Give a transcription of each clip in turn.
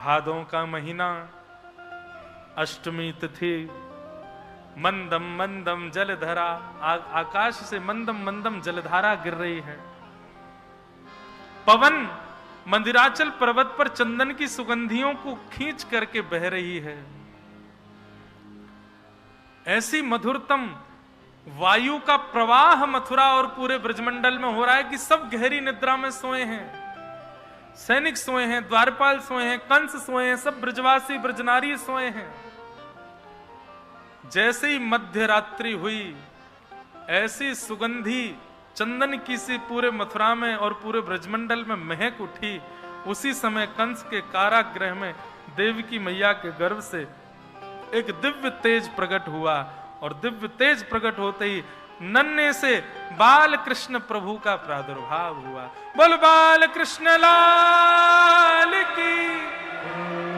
भादों का महीना, अष्टमी तिथि, मंदम मंदम जलधारा, आकाश से मंदम मंदम जलधारा गिर रही है। पवन मंदिराचल पर्वत पर चंदन की सुगंधियों को खींच करके बह रही है। ऐसी मधुरतम वायु का प्रवाह मथुरा और पूरे ब्रजमंडल में हो रहा है कि सब गहरी निद्रा में सोए हैं। सैनिक सोए हैं, द्वारपाल सोए हैं, कंस सोए हैं, सब ब्रजवासी ब्रजनारी सोए हैं। जैसे ही मध्य रात्रि हुई, ऐसी सुगंधी चंदन की सी पूरे मथुरा में और पूरे ब्रजमंडल में महक उठी। उसी समय कंस के कारागृह में देवकी मैया के गर्भ से एक दिव्य तेज प्रकट हुआ और दिव्य तेज प्रकट होते ही नन्हे से बाल कृष्ण प्रभु का प्रादुर्भाव हुआ। बोल बाल कृष्ण लाल की,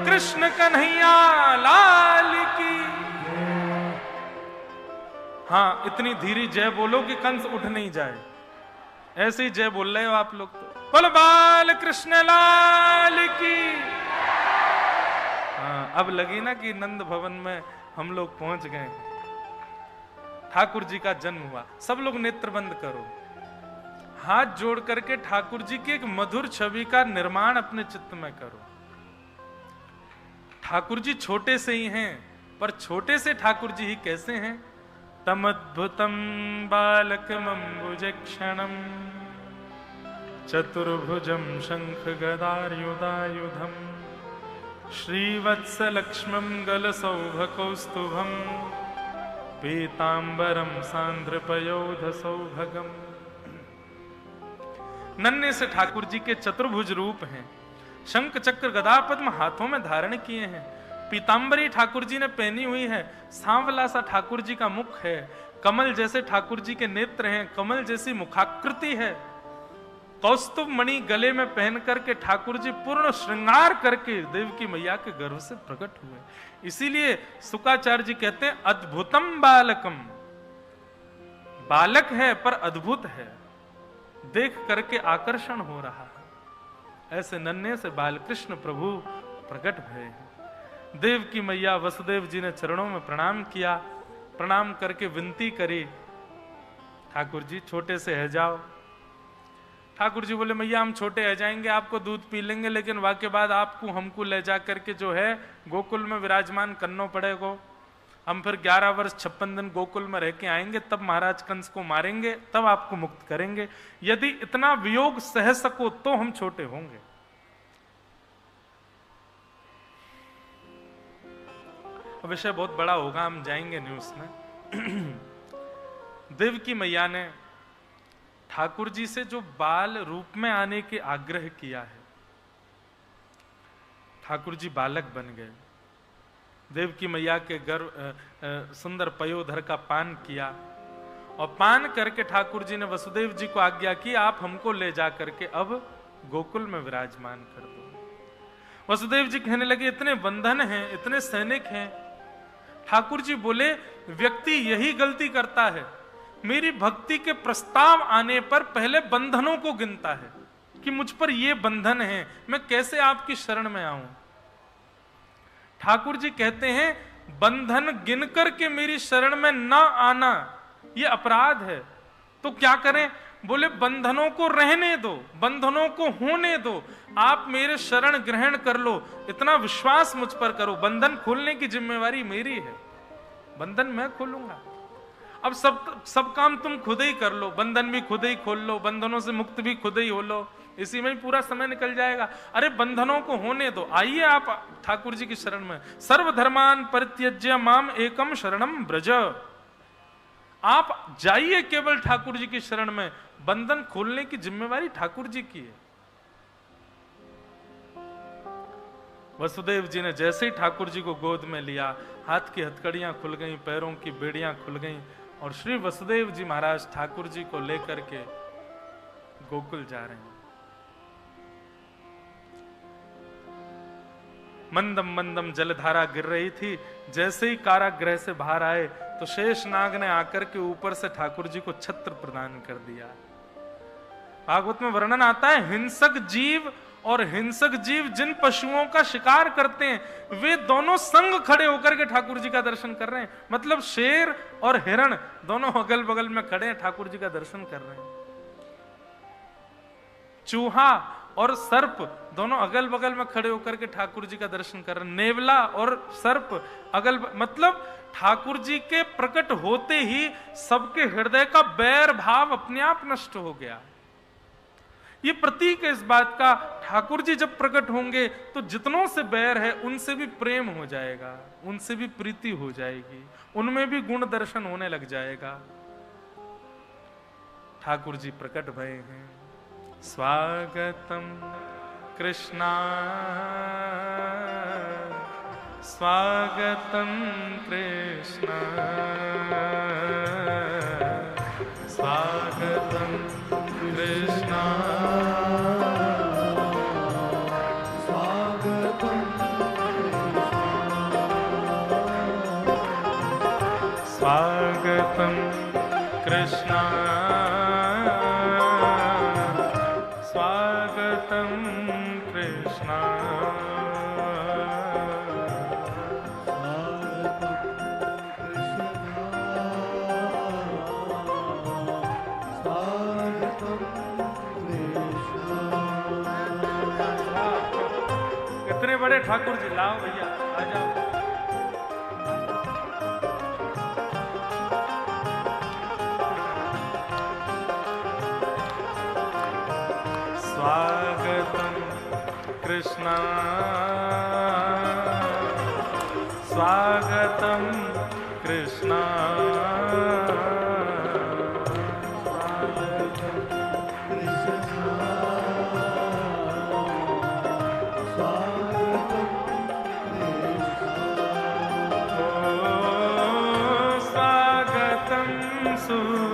कृष्ण कन्हैया लाल की। हाँ, इतनी धीरे जय बोलो कि कंस उठ नहीं जाए। ऐसे ही जय बोल रहे हो आप लोग तो। बोल बाल कृष्ण लाल की। हाँ, अब लगी ना कि नंद भवन में हम लोग पहुंच गए। ठाकुर जी का जन्म हुआ। सब लोग नेत्र बंद करो, हाथ जोड़ करके ठाकुर जी की एक मधुर छवि का निर्माण अपने चित्त में करो। ठाकुर जी छोटे से ही हैं, पर छोटे से ठाकुर जी ही कैसे हैं? तमद्भुतम बालकमंबुजक्षणम चतुर्भुजम शंख गदायुधायुधम श्रीवत्सलक्ष्मं गलसौभकौस्तुभम पीतांबरम सांद्रपयोध सौभगम। नन्हे से ठाकुर जी के चतुर्भुज रूप हैं। शंख चक्र गदा पद्म हाथों में धारण किए हैं। पीतांबरी ठाकुर जी ने पहनी हुई है। सांवला सा ठाकुर जी का मुख है। कमल जैसे ठाकुर जी के नेत्र हैं। कमल जैसी मुखाकृति है। कौस्तुभ मणि गले में पहन करके ठाकुर जी पूर्ण श्रृंगार करके देवकी मैया के गर्भ से प्रकट हुए। इसीलिए शुकाचार्य जी कहते हैं अद्भुतम बालकम। बालक है पर अद्भुत है, देख करके आकर्षण हो रहा है। ऐसे नन्हे से बालकृष्ण प्रभु प्रकट भये हैं। देवकी मैया वसुदेव जी ने चरणों में प्रणाम किया। प्रणाम करके विनती करी, ठाकुर जी छोटे से है जाओ। ठाकुर जी बोले मैया हम छोटे रह जाएंगे, आपको दूध पी लेंगे, लेकिन वाके बाद आपको हमको ले जा करके जो है गोकुल में विराजमान करना पड़ेगा। हम फिर 11 वर्ष 56 दिन गोकुल में रह के आएंगे, तब महाराज कंस को मारेंगे, तब आपको मुक्त करेंगे। यदि इतना वियोग सह सको तो हम छोटे होंगे। विषय बहुत बड़ा होगा, हम जाएंगे नहीं उसमें। देवकी मैया ने ठाकुर जी से जो बाल रूप में आने के आग्रह किया है, ठाकुर जी बालक बन गए। देवकी मैया के गर्भ सुंदर पयोधर का पान किया और पान करके ठाकुर जी ने वसुदेव जी को आज्ञा की आप हमको ले जा करके अब गोकुल में विराजमान कर दो। वसुदेव जी कहने लगे इतने बंधन हैं, इतने सैनिक हैं। ठाकुर जी बोले व्यक्ति यही गलती करता है, मेरी भक्ति के प्रस्ताव आने पर पहले बंधनों को गिनता है कि मुझ पर ये बंधन है, मैं कैसे आपकी शरण में आऊं। ठाकुर जी कहते हैं बंधन गिन करके मेरी शरण में ना आना ये अपराध है। तो क्या करें? बोले बंधनों को रहने दो, बंधनों को होने दो, आप मेरे शरण ग्रहण कर लो, इतना विश्वास मुझ पर करो। बंधन खोलने की जिम्मेवारी मेरी है, बंधन मैं खोलूंगा। अब सब काम तुम खुद ही कर लो, बंधन भी खुद ही खोल लो, बंधनों से मुक्त भी खुद ही हो लो, इसी में ही पूरा समय निकल जाएगा। अरे बंधनों को होने दो, आइए आप ठाकुर जी की शरण में। सर्वधर्मान परित्यज्य माम एकम शरणम ब्रज। आप जाइए केवल ठाकुर जी की शरण में, बंधन खोलने की जिम्मेवारी ठाकुर जी की है। वसुदेव जी ने जैसे ही ठाकुर जी को गोद में लिया, हाथ की हथकड़ियां खुल गईं, पैरों की बेड़ियां खुल गईं और श्री वसुदेव जी महाराज ठाकुर जी को लेकर के गोकुल जा रहे हैं। मंदम मंदम जलधारा गिर रही थी। जैसे ही कारागृह से बाहर आए तो शेषनाग ने आकर के ऊपर से ठाकुर जी को छत्र प्रदान कर दिया। भागवत में वर्णन आता है हिंसक जीव और हिंसक जीव जिन पशुओं का शिकार करते हैं वे दोनों संग खड़े होकर के ठाकुर जी का दर्शन कर रहे हैं। मतलब शेर और हिरण दोनों अगल बगल में खड़े हैं, ठाकुर जी का दर्शन कर रहे हैं। चूहा और सर्प दोनों अगल बगल में खड़े होकर के ठाकुर जी का दर्शन कर रहे हैं। नेवला और सर्प मतलब ठाकुर जी के प्रकट होते ही सबके हृदय का बैर भाव अपने आप नष्ट हो गया। ये प्रतीक है इस बात का, ठाकुर जी जब प्रकट होंगे तो जितनों से बैर है उनसे भी प्रेम हो जाएगा, उनसे भी प्रीति हो जाएगी, उनमें भी गुण दर्शन होने लग जाएगा। ठाकुर जी प्रकट भये हैं। स्वागतम कृष्णा स्वागतम कृष्णा स्वागतम कृष्णा स्वागतम स्वागतम कृष्णा स्वागतम कृष्णा बड़े ठाकुर जी, लाओ भैया आ जाओ। स्वागतम कृष्णा स्वागतम कृष्णा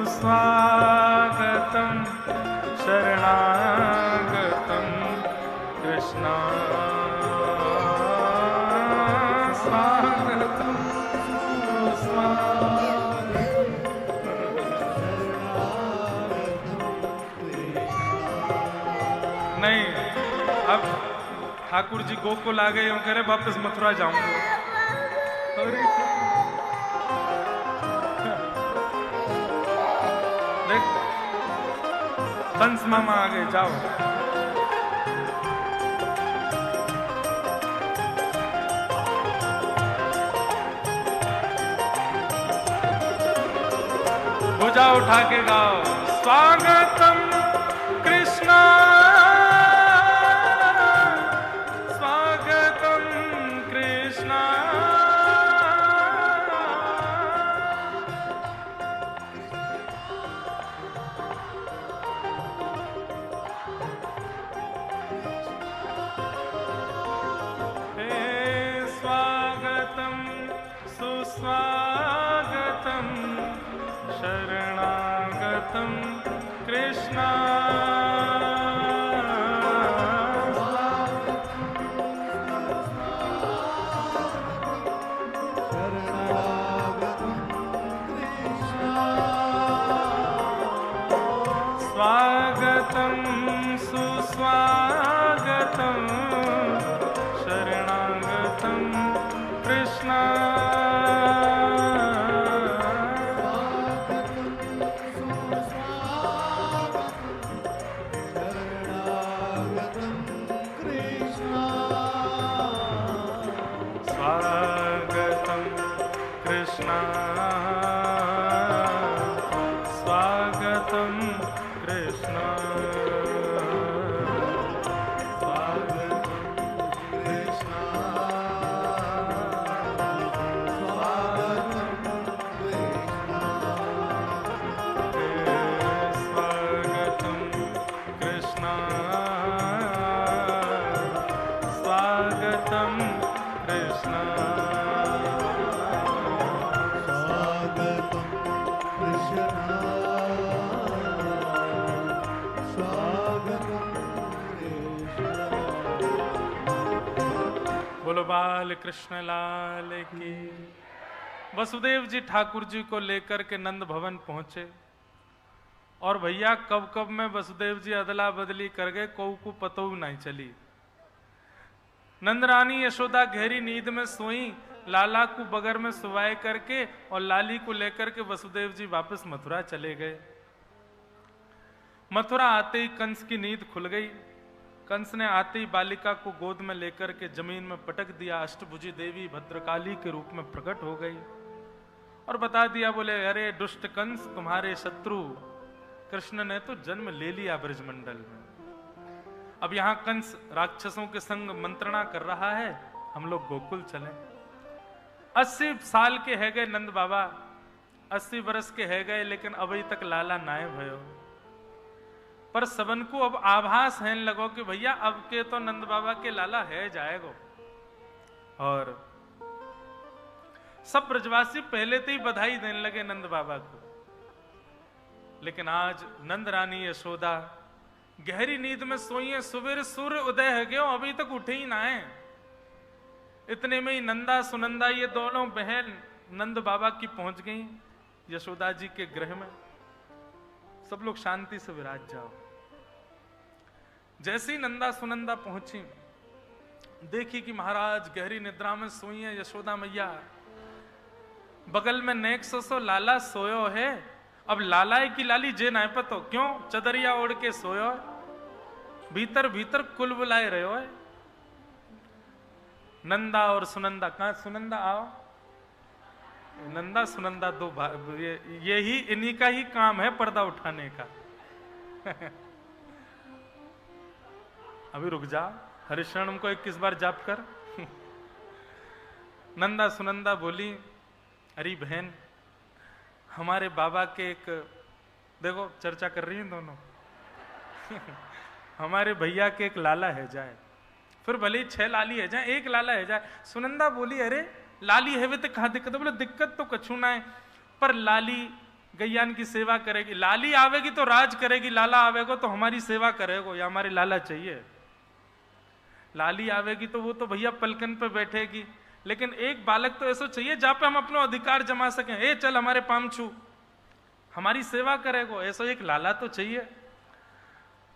सुस्वागतम शरणागतम कृष्णा स्वागतम नहीं, अब ठाकुर जी गोकुल आ गए, कह रहे वापस मथुरा जाऊंगा। देख कंस मामा आ गए, जाओ। भुजा उठा के गाओ। स्वागतम कृष्णा स्वागतम कृष्णा सुस्वागतम शरणागतम कृष्णा स्वागतम सुस्वागतम शरणागतम कृष्णा स्वागतम कृष्णा स्वागतम कृष्णा बोलो बाल कृष्ण लाल की। वसुदेव जी ठाकुर जी को लेकर के नंद भवन पहुंचे। और भैया कब कब में वसुदेव जी अदला बदली कर गए, को पतो नहीं चली। नंदरानी यशोदा गहरी नींद में सोई, लाला को बगर में सुवाए करके और लाली को लेकर के वसुदेव जी वापस मथुरा चले गए। मथुरा आते ही कंस की नींद खुल गई। कंस ने आते ही बालिका को गोद में लेकर के जमीन में पटक दिया। अष्टभुजी देवी भद्रकाली के रूप में प्रकट हो गई और बता दिया, बोले अरे दुष्ट कंस, तुम्हारे शत्रु कृष्ण ने तो जन्म ले लिया ब्रजमंडल में। अब यहां कंस राक्षसों के संग मंत्रणा कर रहा है, हम लोग गोकुल चलें। 80 साल के है गए नंद बाबा, 80 वर्ष के है गए, लेकिन अभी तक लाला नाय भयो। पर सबन को अब आभास है लगो कि भैया अब के तो नंद बाबा के लाला है जाएगो। और सब ब्रजवासी पहले तो ही बधाई देने लगे नंद बाबा को। लेकिन आज नंद रानी यशोदा गहरी नींद में सोई है, सुबह सूर्य उदय है गयो, अभी तक उठे ही ना है। इतने में ही नंदा सुनंदा ये दोनों बहन नंद बाबा की पहुंच गई यशोदा जी के गृह में। सब लोग शांति से विराज जाओ। जैसे ही नंदा सुनंदा पहुंची, देखी कि महाराज गहरी निद्रा में सोई है यशोदा मैया। बगल में नेक सो लाला सोयो है। अब लाला की लाली जे ना पतो क्यों चदरिया ओढ़ के सोयो, भीतर भीतर कुल बुलाए रहे हो। नंदा और सुनंदा, कहां सुनंदा आओ। नंदा सुनंदा दो यही इन्हीं का ही काम है पर्दा उठाने का। अभी रुक जा, हरिशरण को 21 बार जाप कर। नंदा सुनंदा बोली, अरे बहन, हमारे बाबा के एक, देखो चर्चा कर रही हैं दोनों। हमारे भैया के एक लाला है जाए, फिर भले ही 6 लाली है जाए, एक लाला है जाए। सुनंदा बोली, अरे लाली है वे तो कहा दिक्कत है। बोले दिक्कत तो कछु ना है, पर लाली गैयान की सेवा करेगी। लाली आवेगी तो राज करेगी, लाला आवेगा तो हमारी सेवा करेगा, या हमारे लाला चाहिए। लाली आवेगी तो वो तो भैया पलकन पे बैठेगी, लेकिन एक बालक तो ऐसा चाहिए जहां पे हम अपना अधिकार जमा सकें। ए चल हमारे पाम छू, हमारी सेवा करेगो, ऐसा एक लाला तो चाहिए।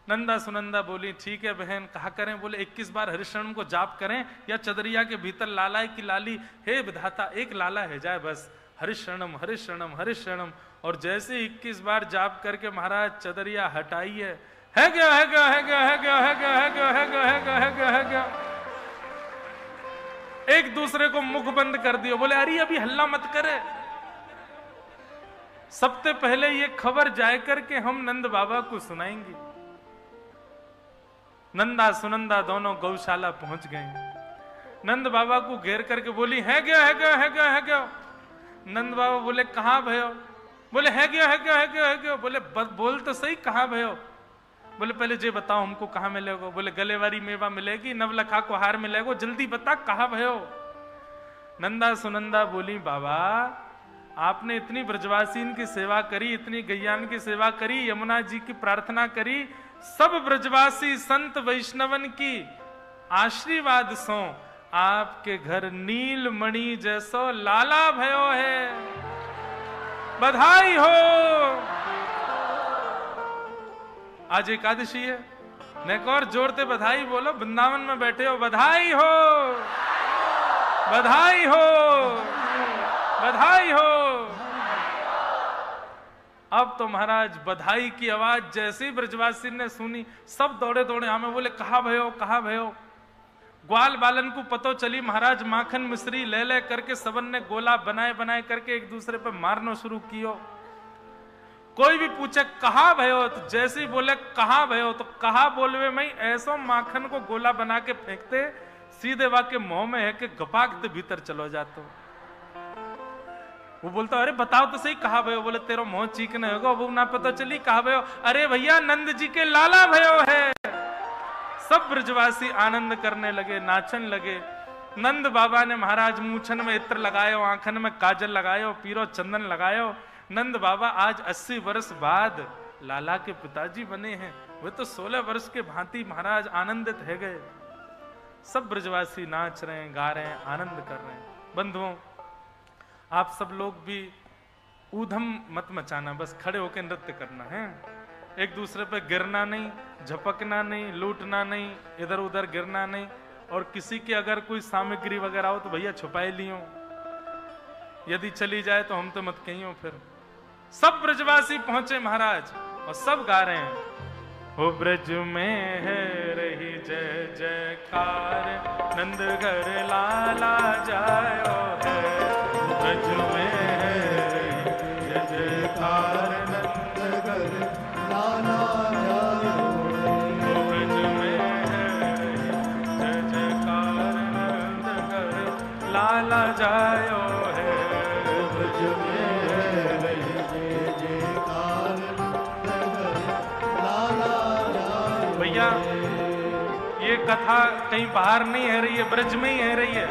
नंदा सुनंदा बोली, ठीक है बहन, कहा करें। बोले 21 बार हरिशरण को जाप करें या चदरिया के भीतर लाला की लाली, हे विधाता एक लाला है जाए बस, हरिशरणम हरिशरणम हरिशरणम। और जैसे 21 बार जाप करके महाराज चदरिया हटाई है गया है गया है गया है गया है गया है गया है गया है गया है गया है गया। एक दूसरे को मुख बंद कर दियो। बोले अरे अभी हल्ला मत करे, सबसे पहले ये खबर जाए करके हम नंद बाबा को सुनाएंगे। नंदा सुनंदा दोनों गौशाला पहुंच गए। नंद बाबा को घेर करके बोली, है गया है गया है गया है गया। नंद बाबा बोले, कहां भयो। बोले है गया है गया है गया है गया। बोले बोल तो सही, कहां भयो। बोले पहले जे बताओ हमको कहां मिलेगा। बोले गले वाली मेवा मिलेगी, नवलखा को हार मिलेगा, जल्दी बता कहां भयो। नंदा सुनंदा बोली, बाबा आपने इतनी ब्रजवासीन की सेवा करी, इतनी गैयान की सेवा करी, यमुना जी की प्रार्थना करी, सब ब्रजवासी संत वैष्णवन की आशीर्वाद सो आपके घर नीलमणि जैसो लाला भयो है, बधाई हो। आज एकादशी है, नेक और जोरते बधाई बोलो, वृंदावन में बैठे हो, बधाई हो बधाई हो बधाई हो। अब तो महाराज बधाई की आवाज जैसे ही ब्रजवासी ने सुनी, सब दौड़े दौड़े हमें। बोले कहा भयो कहा भयो। ग्वाल बालन को पतो चली महाराज माखन मिश्री ले ले करके सबन ने गोला बनाए बनाए करके एक दूसरे पे मारना शुरू कियो। कोई भी पूछे कहा भयो, तो जैसे ही बोले कहा भयो, तो कहा बोलवे में ऐसा माखन को गोला बना के फेंकते, सीधे वाके मुंह में है कि गपाकते भीतर चलो जातो। वो बोलता, अरे बताओ तो सही कहा भयो। बोले तेरा मुंह चीकने होगा, वो ना पता चली कहा भयो। अरे भैया नंद जी के लाला भयो है। सब ब्रजवासी आनंद करने लगे, नाचन लगे। नंद बाबा ने महाराज मूछन में इत्र लगायो, आंखन में काजल लगायो, पीरो चंदन लगायो। नंद बाबा आज 80 वर्ष बाद लाला के पिताजी बने हैं। वे तो 16 वर्ष के भांति महाराज आनंदित है गए। सब ब्रजवासी नाच रहे हैं, गा रहे हैं, आनंद कर रहे हैं। बंधुओं, आप सब लोग भी ऊधम मत मचाना, बस खड़े होकर नृत्य करना है। एक दूसरे पे गिरना नहीं, झपकना नहीं, लूटना नहीं, इधर उधर गिरना नहीं। और किसी की अगर कोई सामग्री वगैरह हो तो भैया छुपाए लियो, यदि चली जाए तो हम तो मत कहियो। फिर सब ब्रजवासी पहुंचे महाराज और सब गा रहे हैं, हो ब्रज में है रही जय जयकार, नंद घर लाला जायो है। ब्रज में है रही जय जयकार, नंद घर लाला जायो है। हो ब्रज में है रही जय जयकार, नंद घर लाला जायो है। ब्रज में है रही जय जयकार, भैया ये कथा कहीं बाहर नहीं है रही है, ब्रज में ही है रही है।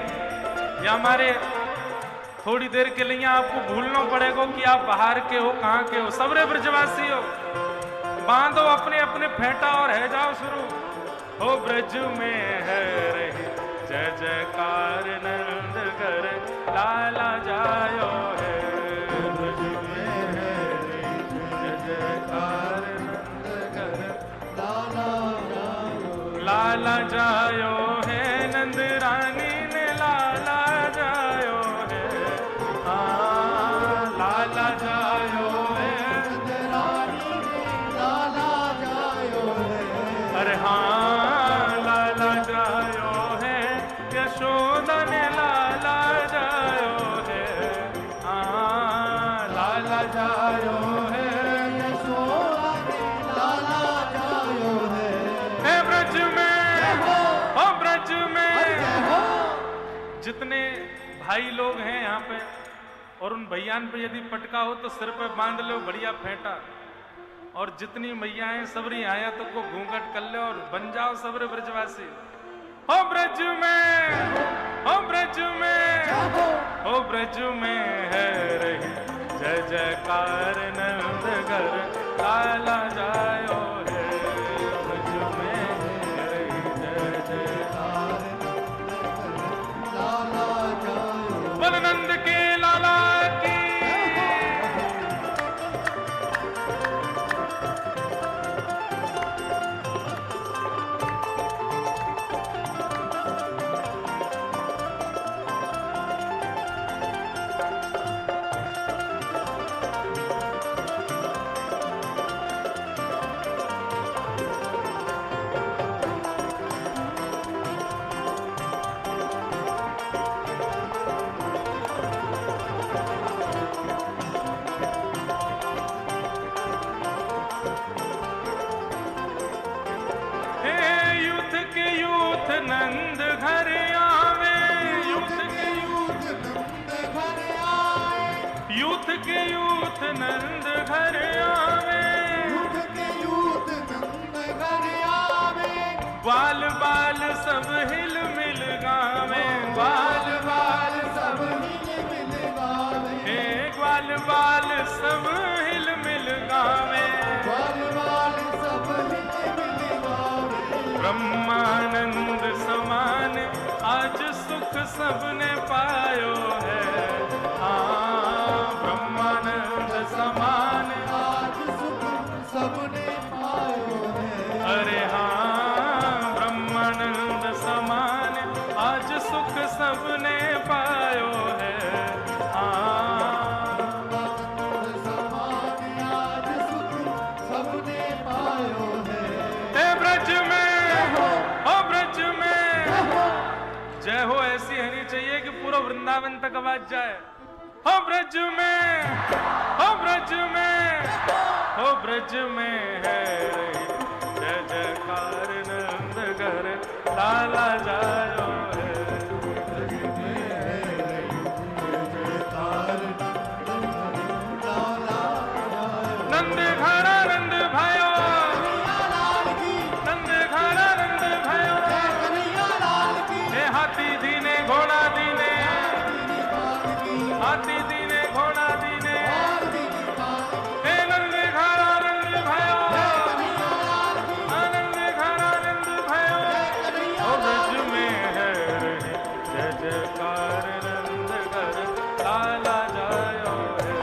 या हमारे थोड़ी देर के लिए आपको भूलना पड़ेगा कि आप बाहर के हो, कहाँ के हो। सबरे ब्रजवासी हो, बांधो अपने अपने फेंटा और है जाओ शुरू। हो ब्रज में है रही जय जयकार, नंद घर लाला जायो है। ब्रज में है रही जय जयकार, नंद घर लाला जायो है। नंद रानी ने लाला जायो है, लाला जायो है। नंद रानी ने लाला जायो है, अरे हाँ लाला जायो है। यशोदा ने लाला जायो है, लाला जायो है। यशोदा ने लाला जायो है। ब्रज में, ओ ब्रज में जितने भाई लोग हैं यहाँ पे, और उन भैयान पे यदि पटका हो तो सिर पे बांध लो बढ़िया फेंटा। और जितनी मैयाएं सबरी आया तो को घूंघट कर ले और बन जाओ सबरे ब्रजवासी। ओ ब्रज में, ओ ब्रज में, ओ ब्रज में है रही जय जयकार, नंद घर लाला जायो है। ब्रज में है रही जय जयकार, लाला जायो। बोल नंद के लाला की। नंद घर आवे, यूथ के यूथ नंद घर आवे। यूथ के यूथ नंद घर आवे, यूथ के यूथ नंद घर आवे। ग्वाल बाल सब हिल मिल गावे, ग्वाल बाल सब हिल मिल गावे। हे ग्वाल बाल सब हिल मिल गावे, ग्वाल बाल सब हिल मिल गावे। ब्रह्मानंद समान आज सुख सबने पायो है, ब्रह्मानंद समान आज सुख सबने पायो है। अरे हाँ ब्रह्मानंद समान आज सुख सबने पायो है, ब्रह्मानंद समान आज सुख सबने पायो है। हे ब्रज में, ब्रज में जय हो ऐसी होनी चाहिए कि पूरा वृंदावन तक आवाज जाए। हो ब्रज में, हो ब्रज में, हो ब्रज में है जय जयकार, नंद घर लाला जायो है। ब्रज में है जय जयकार, लाला जायो। नंद घर आनंद भयो, हाथी दीने घोड़ा दीने, हाथी दीने घोड़ा दीने। हे नंद घर आनंद भयो, आनंद घर आनंद भयो। ओ ब्रज में है रही जय जयकार, नंद घर लाला जायो है।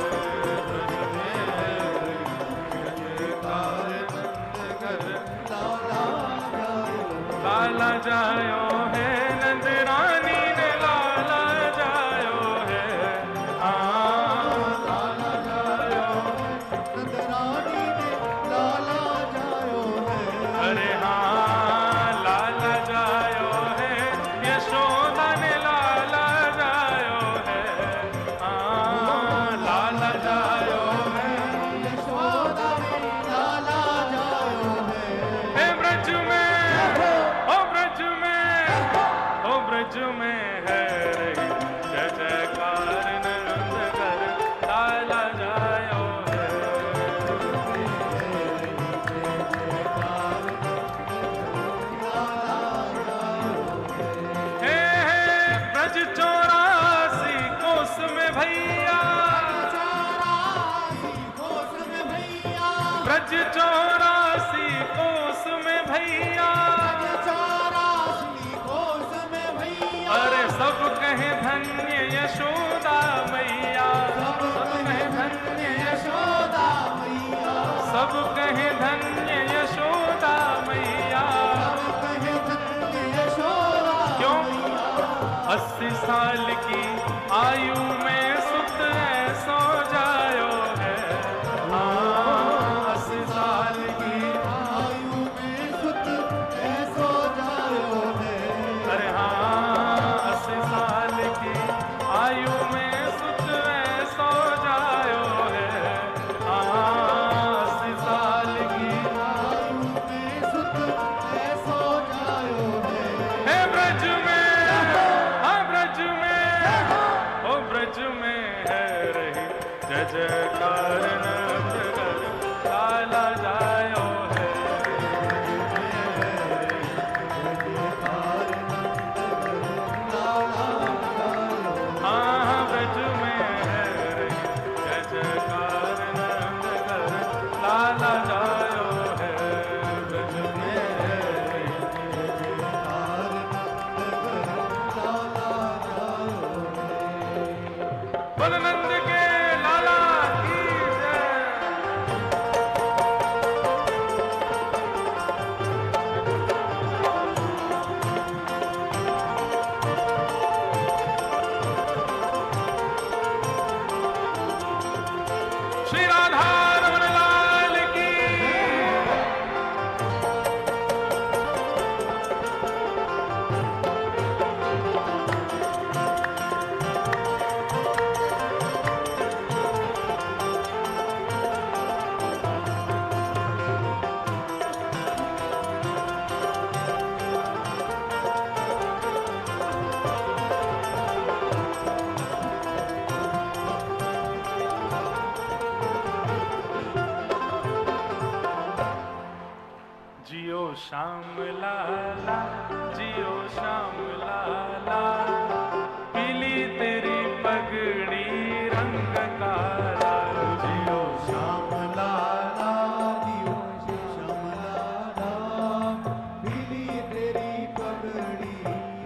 में है रही जय जयकार नंद घर लाला जायो है। ब्रज 84 कोस में भैया, ब्रज 84 कोस में भैया, अरे सब कहे धन्य यशोदा मैया, सब कहे धन्य यशोदा मैया, सब कहे धन्य यशोदा मैया, क्यों 80 साल की आयु में सुत ऐसो जायो है। 80 साल की आयु में सुत ऐसो जायो है। अरे हाँ 80 साल की आयु में सुत ऐसो जायो है। 80 साल की आयु में सुत ऐसो जायो है। हे ब्रज में, हाँ ब्रज में, ओ ब्रज में है रही जय जयकार नंद घर लाला जायो है। हाँ ब्रज में है रही जय जयकार नंद घर लाला जायो है। ब्रज में है रही जय जयकार बोल नंद के लाला की जय। श्री राधा रमण लाल की। जियो श्याम लाला, जियो श्याम लाला, पीली तेरी पगड़ी रंग काला। जियो श्याम लाला, जियो श्याम लाला, पीली तेरी पगड़ी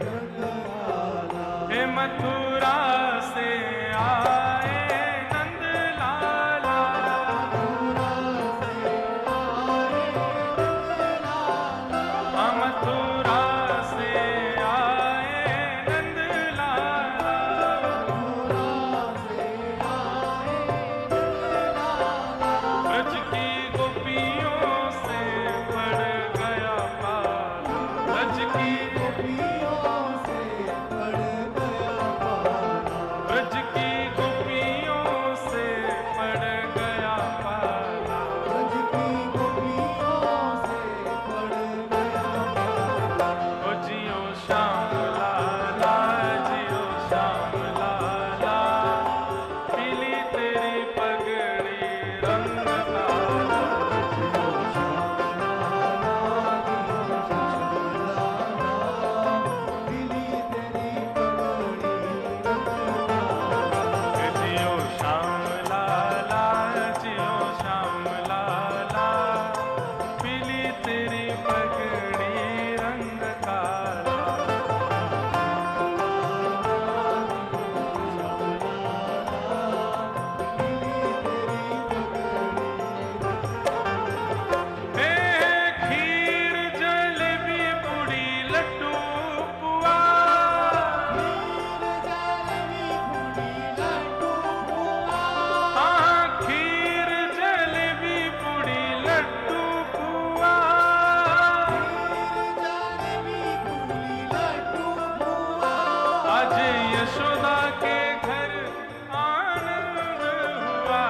रंग काला। हे मथुरा से आए नंद लाला, मथुरा से आए नंद लाला, ब्रज की गोपियों से पड़ गया पाला, ब्रज की गोपियों से पड़ गया पाला, ब्रज की गोपियों से पड़ गया पाला, ब्रज की गोपियों से पड़ गया पाला। ओ जियो श्याम लाला, जियो श्याम लाला, पीली तेरी पगड़ी रंग काला। जियो श्याम लाला, जियो श्याम लाला, पीली तेरी पगड़ी रंग काला। जियो श्याम लाला, जियो श्याम लाला, पीली तेरी पगड़ी रंग काला। हे खीर जलेबी पूड़ी लड्डू पुआ, हाँ खीर जलेबी पूड़ी लड्डू पुआ, आज यशोदा के घर आनंद हुआ,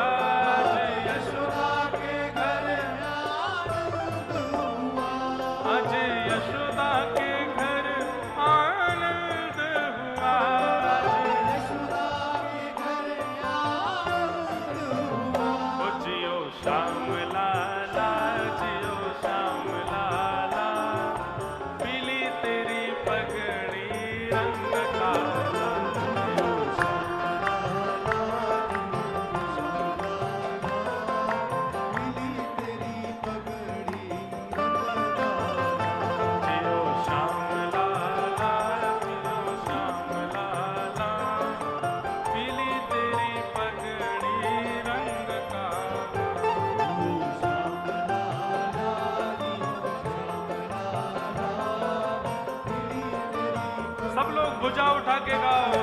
आज यशोदा के घर आनंद हुआ, आज यशोदा के घर आनंद भुजा उठा के गाओ।